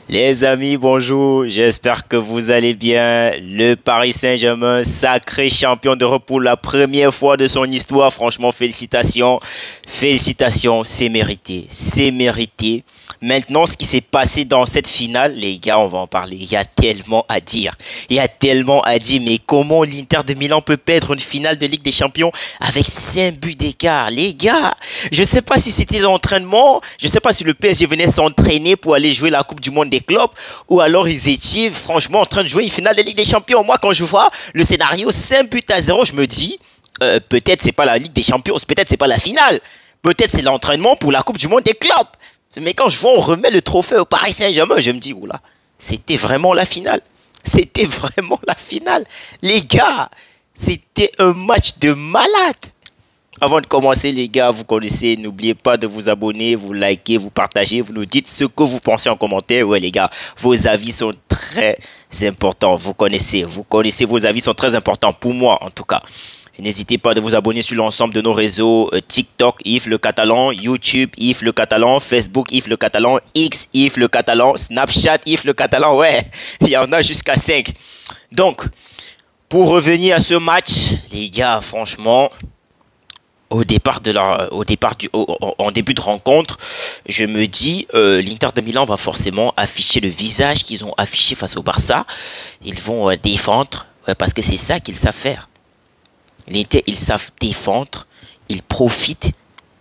Les amis, bonjour, j'espère que vous allez bien. Le Paris Saint-Germain, sacré champion d'Europe pour la première fois de son histoire. Franchement, félicitations. Félicitations, c'est mérité. C'est mérité. Maintenant, ce qui s'est passé dans cette finale, les gars, on va en parler. Il y a tellement à dire. Il y a tellement à dire. Mais comment l'Inter de Milan peut perdre une finale de Ligue des Champions avec 5 buts d'écart? Les gars, je ne sais pas si c'était l'entraînement. Je ne sais pas si le PSG venait s'entraîner pour aller jouer la Coupe du Monde des clubs. Ou alors ils étaient franchement en train de jouer une finale de Ligue des Champions. Moi, quand je vois le scénario 5 buts à 0, je me dis, peut-être c'est pas la Ligue des Champions. Peut-être c'est pas la finale. Peut-être c'est l'entraînement pour la Coupe du Monde des clubs. Mais quand je vois on remet le trophée au Paris Saint-Germain, je me dis, oula, c'était vraiment la finale. C'était vraiment la finale. Les gars, c'était un match de malade. Avant de commencer, les gars, vous connaissez, n'oubliez pas de vous abonner, vous liker, vous partager, vous nous dites ce que vous pensez en commentaire. Ouais, les gars, vos avis sont très importants. Vous connaissez, vos avis sont très importants pour moi, en tout cas. N'hésitez pas de vous abonner sur l'ensemble de nos réseaux, TikTok, Yves le Catalan, YouTube, Yves le Catalan, Facebook, Yves le Catalan, X, Yves le Catalan, Snapchat, Yves le Catalan, ouais, il y en a jusqu'à 5. Donc, pour revenir à ce match, les gars, franchement, en début de rencontre, je me dis, l'Inter de Milan va forcément afficher le visage qu'ils ont affiché face au Barça. Ils vont défendre, ouais, parce que c'est ça qu'ils savent faire. L'Inter, ils savent défendre, ils profitent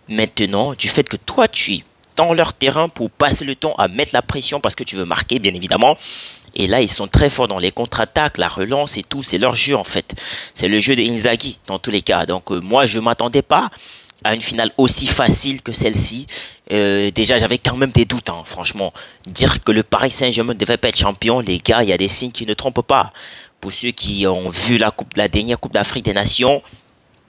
maintenant du fait que toi, tu es dans leur terrain pour passer le temps à mettre la pression parce que tu veux marquer, bien évidemment. Et là, ils sont très forts dans les contre-attaques, la relance et tout. C'est leur jeu, en fait. C'est le jeu de Inzaghi, dans tous les cas. Donc, moi, je ne m'attendais pas à une finale aussi facile que celle-ci. Déjà, j'avais quand même des doutes, hein, franchement. Dire que le Paris Saint-Germain ne devait pas être champion, les gars, il y a des signes qui ne trompent pas. Pour ceux qui ont vu la dernière Coupe d'Afrique des Nations,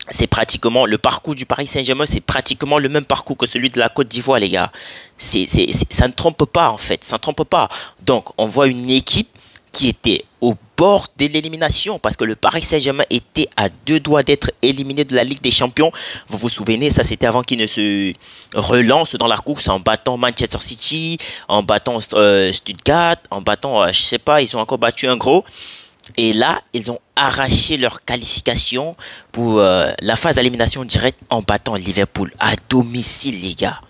c'est pratiquement le parcours du Paris Saint-Germain, c'est pratiquement le même parcours que celui de la Côte d'Ivoire, les gars. Ça ne trompe pas, en fait. Ça ne trompe pas. Donc, on voit une équipe qui était au bord de l'élimination parce que le Paris Saint-Germain était à 2 doigts d'être éliminé de la Ligue des Champions. Vous vous souvenez, ça c'était avant qu'il ne se relance dans la course en battant Manchester City, en battant Stuttgart, en battant, je sais pas, ils ont encore battu un gros. Et là, ils ont arraché leur qualification pour la phase d'élimination directe en battant Liverpool à domicile, les gars.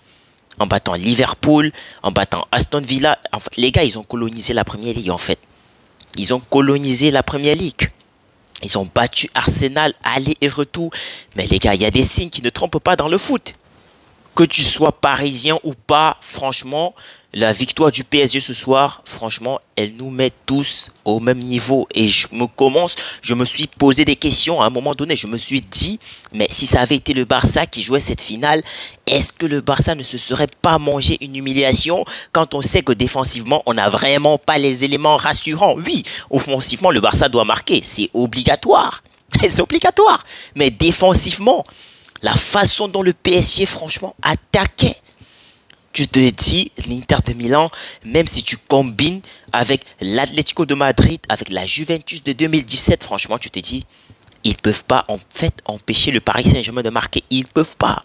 En battant Liverpool, en battant Aston Villa. En fait, les gars, ils ont colonisé la Première Ligue, en fait. Ils ont colonisé la Première Ligue. Ils ont battu Arsenal, aller et retour. Mais les gars, il y a des signes qui ne trompent pas dans le foot. Que tu sois parisien ou pas, franchement, la victoire du PSG ce soir, franchement, elle nous met tous au même niveau. Et je me suis posé des questions à un moment donné. Je me suis dit, mais si ça avait été le Barça qui jouait cette finale, est-ce que le Barça ne se serait pas mangé une humiliation quand on sait que défensivement, on n'a vraiment pas les éléments rassurants? Oui, offensivement, le Barça doit marquer. C'est obligatoire. C'est obligatoire. Mais défensivement, la façon dont le PSG, franchement, attaquait. Tu te dis, l'Inter de Milan, même si tu combines avec l'Atlético de Madrid, avec la Juventus de 2017, franchement, tu te dis, ils ne peuvent pas, en fait, empêcher le Paris Saint-Germain de marquer. Ils ne peuvent pas.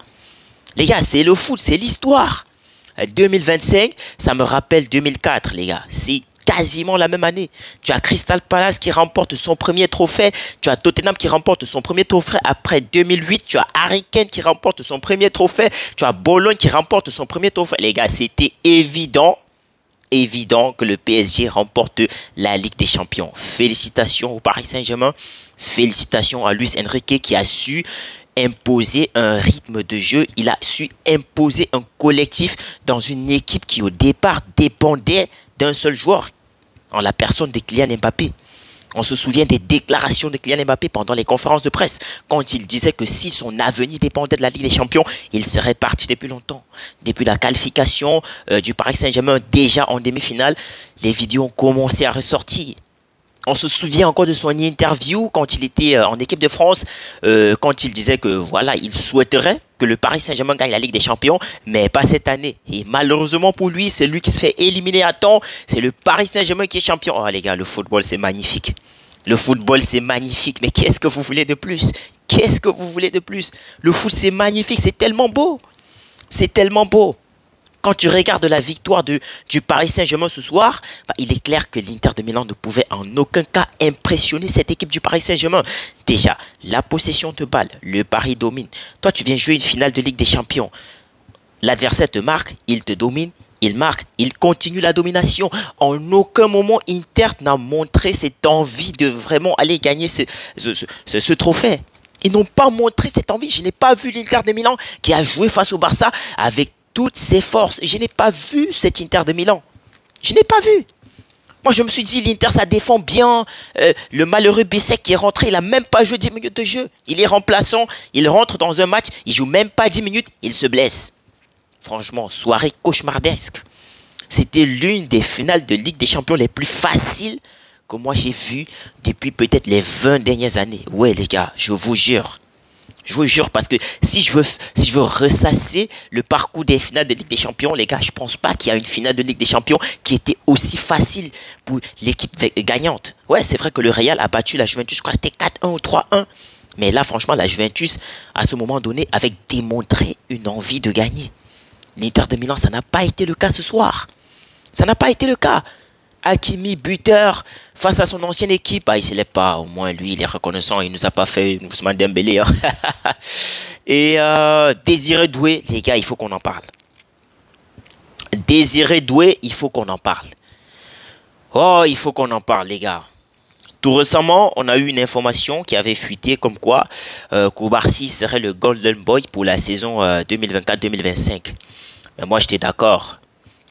Les gars, c'est le foot, c'est l'histoire. 2025, ça me rappelle 2004, les gars. C'est quasiment la même année. Tu as Crystal Palace qui remporte son premier trophée. Tu as Tottenham qui remporte son premier trophée après 2008. Tu as Harry Kane qui remporte son premier trophée. Tu as Bologne qui remporte son premier trophée. Les gars, c'était évident que le PSG remporte la Ligue des Champions. Félicitations au Paris Saint-Germain. Félicitations à Luis Enrique qui a su imposer un rythme de jeu. Il a su imposer un collectif dans une équipe qui au départ dépendait d'un seul joueur, en la personne de Kylian Mbappé. On se souvient des déclarations de Kylian Mbappé pendant les conférences de presse, quand il disait que si son avenir dépendait de la Ligue des Champions, il serait parti depuis longtemps. Depuis la qualification du Paris Saint-Germain, déjà en demi-finale, les vidéos ont commencé à ressortir. On se souvient encore de son interview quand il était en équipe de France, quand il disait que voilà, il souhaiterait que le Paris Saint-Germain gagne la Ligue des Champions, mais pas cette année. Et malheureusement pour lui, c'est lui qui se fait éliminer à temps. C'est le Paris Saint-Germain qui est champion. Oh les gars, le football c'est magnifique. Le football c'est magnifique, mais qu'est-ce que vous voulez de plus? Qu'est-ce que vous voulez de plus? Le foot c'est magnifique, c'est tellement beau. C'est tellement beau. Quand tu regardes la victoire du Paris Saint-Germain ce soir, bah, il est clair que l'Inter de Milan ne pouvait en aucun cas impressionner cette équipe du Paris Saint-Germain. Déjà, la possession de balle, le Paris domine. Toi, tu viens jouer une finale de Ligue des Champions. L'adversaire te marque, il te domine, il marque, il continue la domination. En aucun moment, Inter n'a montré cette envie de vraiment aller gagner ce trophée. Ils n'ont pas montré cette envie. Je n'ai pas vu l'Inter de Milan qui a joué face au Barça avec toutes ses forces. Je n'ai pas vu cet Inter de Milan. Je n'ai pas vu. Moi, je me suis dit, l'Inter, ça défend bien. Le malheureux Bissek qui est rentré, il n'a même pas joué 10 minutes de jeu. Il est remplaçant, il rentre dans un match, il joue même pas 10 minutes, il se blesse. Franchement, soirée cauchemardesque. C'était l'une des finales de Ligue des Champions les plus faciles que moi j'ai vues depuis peut-être les 20 dernières années. Ouais, les gars, je vous jure. Je vous jure, parce que si je veux ressasser le parcours des finales de Ligue des Champions, les gars, je pense pas qu'il y a une finale de Ligue des Champions qui était aussi facile pour l'équipe gagnante. Ouais, c'est vrai que le Real a battu la Juventus, je crois que c'était 4-1 ou 3-1. Mais là, franchement, la Juventus, à ce moment donné, avait démontré une envie de gagner. L'Inter de Milan, ça n'a pas été le cas ce soir. Ça n'a pas été le cas. Hakimi, buteur, face à son ancienne équipe, il ne se l'est pas. Au moins, lui, il est reconnaissant. Il ne nous a pas fait Ousmane Dembélé. Hein. Et Désiré Doué, les gars, il faut qu'on en parle. Désiré Doué, il faut qu'on en parle. Oh, il faut qu'on en parle, les gars. Tout récemment, on a eu une information qui avait fuité comme quoi Koubarsi serait le Golden Boy pour la saison 2024-2025. Mais moi, j'étais d'accord.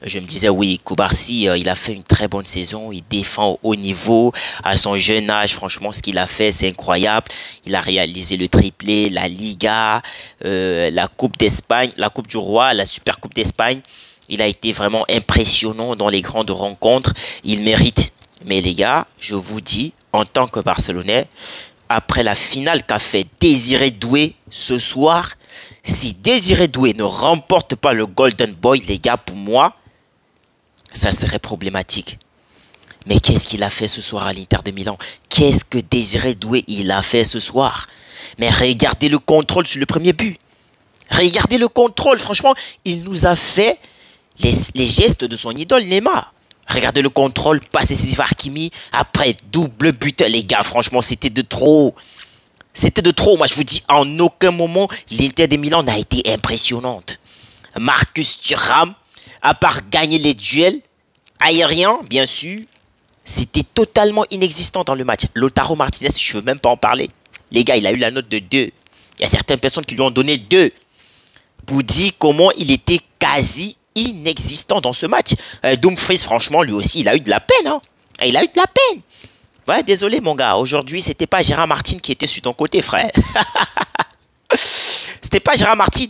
Je me disais, oui, Koubarsi, il a fait une très bonne saison. Il défend au haut niveau. À son jeune âge, franchement, ce qu'il a fait, c'est incroyable. Il a réalisé le triplé, la Liga, la Coupe d'Espagne, la Coupe du Roi, la Super Coupe d'Espagne. Il a été vraiment impressionnant dans les grandes rencontres. Il mérite. Mais les gars, je vous dis, en tant que Barcelonais, après la finale qu'a fait Désiré Doué ce soir, si Désiré Doué ne remporte pas le Golden Boy, les gars, pour moi, ça serait problématique. Mais qu'est-ce qu'il a fait ce soir à l'Inter de Milan? Qu'est-ce que Désiré Doué il a fait ce soir? Mais regardez le contrôle sur le premier but. Regardez le contrôle. Franchement, il nous a fait les gestes de son idole Neymar. Regardez le contrôle, passe décisif à Hakimi. Après, double but. Les gars, franchement, c'était de trop. C'était de trop. Moi, je vous dis, en aucun moment, l'Inter de Milan n'a été impressionnante. Marcus Thuram, à part gagner les duels aériens, bien sûr, c'était totalement inexistant dans le match. Lautaro Martinez, je ne veux même pas en parler. Les gars, il a eu la note de 2. Il y a certaines personnes qui lui ont donné 2. Pour dire comment il était quasi inexistant dans ce match. Dumfries, franchement, lui aussi, il a eu de la peine. Hein. Il a eu de la peine. Ouais, désolé, mon gars. Aujourd'hui, c'était pas Gérard Martin qui était sur ton côté, frère. C'était pas Gérard Martin.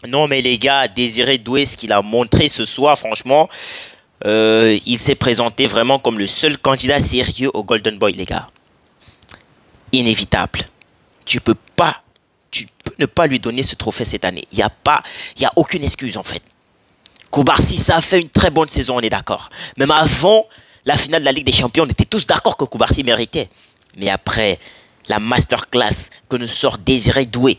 Non, mais les gars, Désiré Doué, ce qu'il a montré ce soir, franchement, il s'est présenté vraiment comme le seul candidat sérieux au Golden Boy, les gars. Inévitable. Tu peux ne pas lui donner ce trophée cette année. Il n'y a aucune excuse, en fait. Koubarsi, ça a fait une très bonne saison, on est d'accord. Même avant la finale de la Ligue des Champions, on était tous d'accord que Koubarsi méritait. Mais après la masterclass que nous sort Désiré Doué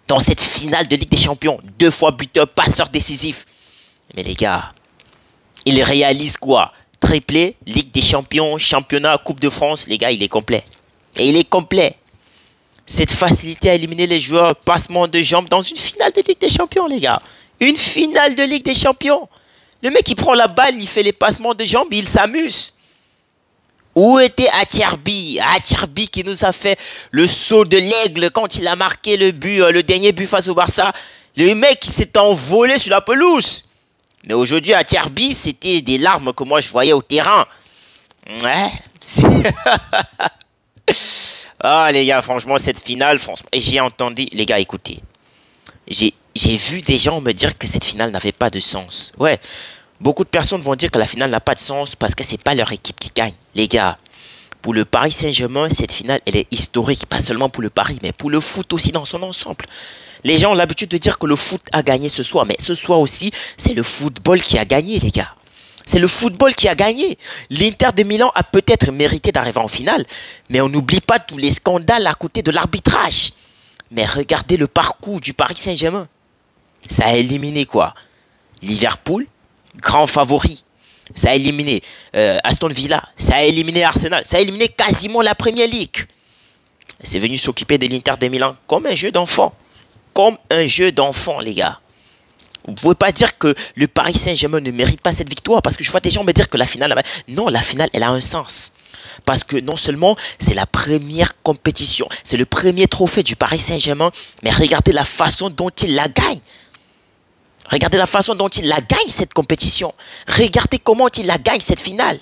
dans cette finale de Ligue des Champions, 2 fois buteur, passeur décisif. Mais les gars, il réalise quoi? Triplé, Ligue des Champions, championnat, Coupe de France. Les gars, il est complet. Et il est complet. Cette facilité à éliminer les joueurs, passement de jambes dans une finale de Ligue des Champions, les gars. Une finale de Ligue des Champions. Le mec, il prend la balle, il fait les passements de jambes, il s'amuse. Où était Acerbi? Acerbi qui nous a fait le saut de l'aigle quand il a marqué le but, le dernier but face au Barça. Le mec, il s'est envolé sur la pelouse. Mais aujourd'hui, Acerbi, c'était des larmes que moi, je voyais au terrain. Ouais. Ah, les gars, franchement, cette finale, franchement, j'ai entendu... Les gars, écoutez. J'ai vu des gens me dire que cette finale n'avait pas de sens. Ouais, beaucoup de personnes vont dire que la finale n'a pas de sens parce que c'est pas leur équipe qui gagne. Les gars, pour le Paris Saint-Germain, cette finale, elle est historique. Pas seulement pour le Paris, mais pour le foot aussi dans son ensemble. Les gens ont l'habitude de dire que le foot a gagné ce soir. Mais ce soir aussi, c'est le football qui a gagné, les gars. C'est le football qui a gagné. L'Inter de Milan a peut-être mérité d'arriver en finale. Mais on n'oublie pas tous les scandales à côté de l'arbitrage. Mais regardez le parcours du Paris Saint-Germain. Ça a éliminé quoi? Liverpool, grand favori. Ça a éliminé Aston Villa, ça a éliminé Arsenal, ça a éliminé quasiment la Premier League. C'est venu s'occuper de l'Inter de Milan comme un jeu d'enfant. Comme un jeu d'enfant, les gars. Vous ne pouvez pas dire que le Paris Saint-Germain ne mérite pas cette victoire parce que je vois des gens me dire que la finale... Non, la finale, elle a un sens. Parce que non seulement c'est la première compétition, c'est le premier trophée du Paris Saint-Germain, mais regardez la façon dont il la gagne. Regardez la façon dont il la gagne, cette compétition. Regardez comment il la gagne, cette finale.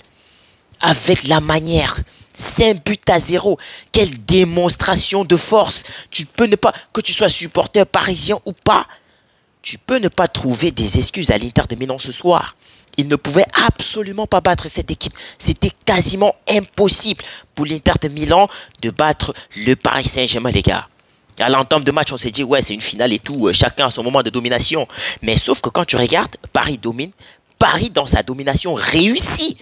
Avec la manière. 5 buts à 0. Quelle démonstration de force. Tu peux ne pas, que tu sois supporter parisien ou pas, tu peux ne pas trouver des excuses à l'Inter de Milan ce soir. Il ne pouvait absolument pas battre cette équipe. C'était quasiment impossible pour l'Inter de Milan de battre le Paris Saint-Germain, les gars. À l'entame de match, on s'est dit, ouais, c'est une finale et tout, chacun a son moment de domination. Mais sauf que quand tu regardes, Paris domine. Paris, dans sa domination, réussit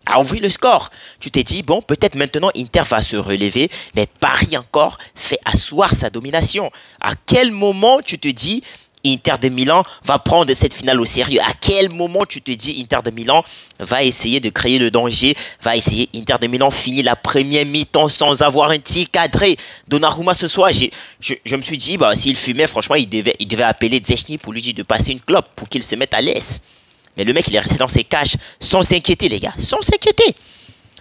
à ouvrir le score. Tu t'es dit, bon, peut-être maintenant Inter va se relever, mais Paris encore fait asseoir sa domination. À quel moment tu te dis, Inter de Milan va prendre cette finale au sérieux? À quel moment tu te dis, Inter de Milan va essayer de créer le danger, va essayer, Inter de Milan finit la première mi-temps sans avoir un tir cadré. Donnarumma ce soir, je me suis dit, bah, s'il fumait, franchement, il devait appeler Szczęsny pour lui dire de passer une clope pour qu'il se mette à l'aise. Mais le mec, il est resté dans ses cages sans s'inquiéter, les gars, sans s'inquiéter.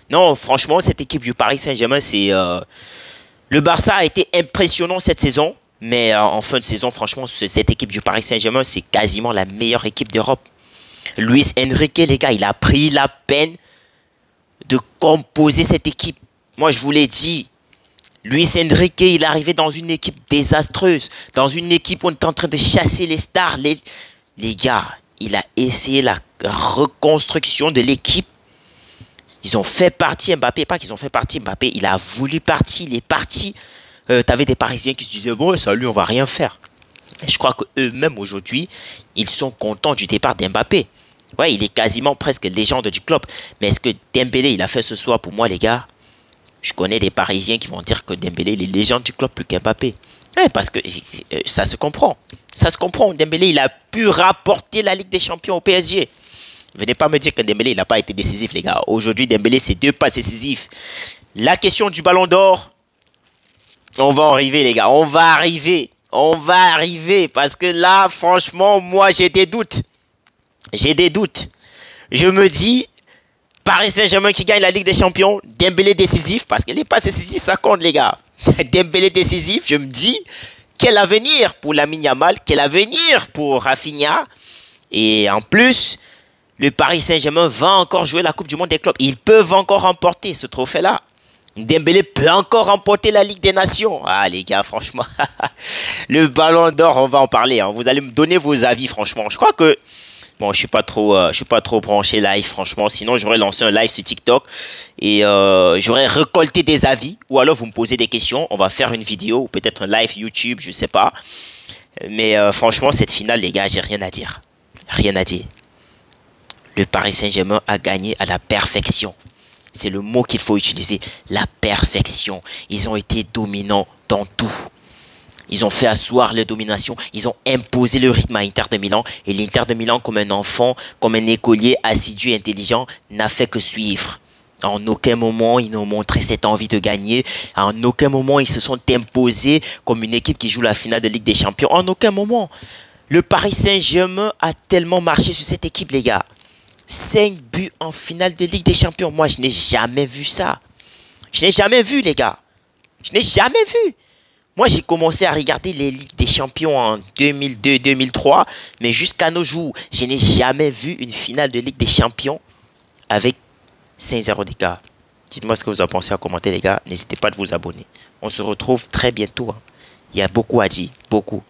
Non, franchement, cette équipe du Paris Saint-Germain, c'est... Le Barça a été impressionnant cette saison. Mais en fin de saison, franchement, cette équipe du Paris Saint-Germain, c'est quasiment la meilleure équipe d'Europe. Luis Enrique, les gars, il a pris la peine de composer cette équipe. Moi, je vous l'ai dit, Luis Enrique, il est arrivé dans une équipe désastreuse. Dans une équipe où on est en train de chasser les stars. Les gars, il a essayé la reconstruction de l'équipe. Ils ont fait partie Mbappé. Pas qu'ils ont fait partie Mbappé. Il a voulu partir, il est parti. T'avais des Parisiens qui se disaient, bon, salut, on va rien faire. Mais je crois qu'eux-mêmes, aujourd'hui, ils sont contents du départ d'Mbappé. Ouais, il est quasiment presque légende du club. Mais est-ce que Dembélé, il a fait ce soir pour moi, les gars? Je connais des Parisiens qui vont dire que Dembélé, il est légende du club plus qu'Mbappé. Ouais, parce que ça se comprend. Ça se comprend. Dembélé, il a pu rapporter la Ligue des Champions au PSG. Venez pas me dire que Dembélé, il n'a pas été décisif, les gars. Aujourd'hui, Dembélé, c'est 2 passes décisives. La question du Ballon d'Or... On va arriver, les gars. On va arriver. On va arriver. Parce que là, franchement, moi, j'ai des doutes. J'ai des doutes. Je me dis, Paris Saint-Germain qui gagne la Ligue des Champions, Dembélé décisif. Parce que les passes décisives, ça compte, les gars. Dembélé décisif, je me dis, quel avenir pour Lamine Yamal, quel avenir pour Rafinha. Et en plus, le Paris Saint-Germain va encore jouer la Coupe du Monde des clubs. Ils peuvent encore remporter ce trophée-là. Dembélé peut encore remporter la Ligue des Nations. Ah les gars, franchement, le Ballon d'Or, on va en parler. Hein. Vous allez me donner vos avis, franchement. Je crois que bon, je suis pas trop branché live, franchement. Sinon, j'aurais lancé un live sur TikTok et j'aurais récolté des avis. Ou alors, vous me posez des questions. On va faire une vidéo ou peut-être un live YouTube, je sais pas. Mais franchement, cette finale, les gars, j'ai rien à dire. Rien à dire. Le Paris Saint-Germain a gagné à la perfection. C'est le mot qu'il faut utiliser, la perfection. Ils ont été dominants dans tout. Ils ont fait asseoir leur domination. Ils ont imposé le rythme à Inter de Milan. Et l'Inter de Milan, comme un enfant, comme un écolier assidu et intelligent, n'a fait que suivre. En aucun moment, ils n'ont montré cette envie de gagner. En aucun moment, ils se sont imposés comme une équipe qui joue la finale de Ligue des Champions. En aucun moment. Le Paris Saint-Germain a tellement marché sur cette équipe, les gars. 5 buts en finale de Ligue des Champions. Moi, je n'ai jamais vu ça. Je n'ai jamais vu, les gars. Je n'ai jamais vu. Moi, j'ai commencé à regarder les Ligues des Champions en 2002-2003. Mais jusqu'à nos jours, je n'ai jamais vu une finale de Ligue des Champions avec 5-0 d'écart. Dites-moi ce que vous en pensez en commentaire, les gars. N'hésitez pas à vous abonner. On se retrouve très bientôt. Hein. Il y a beaucoup à dire. Beaucoup.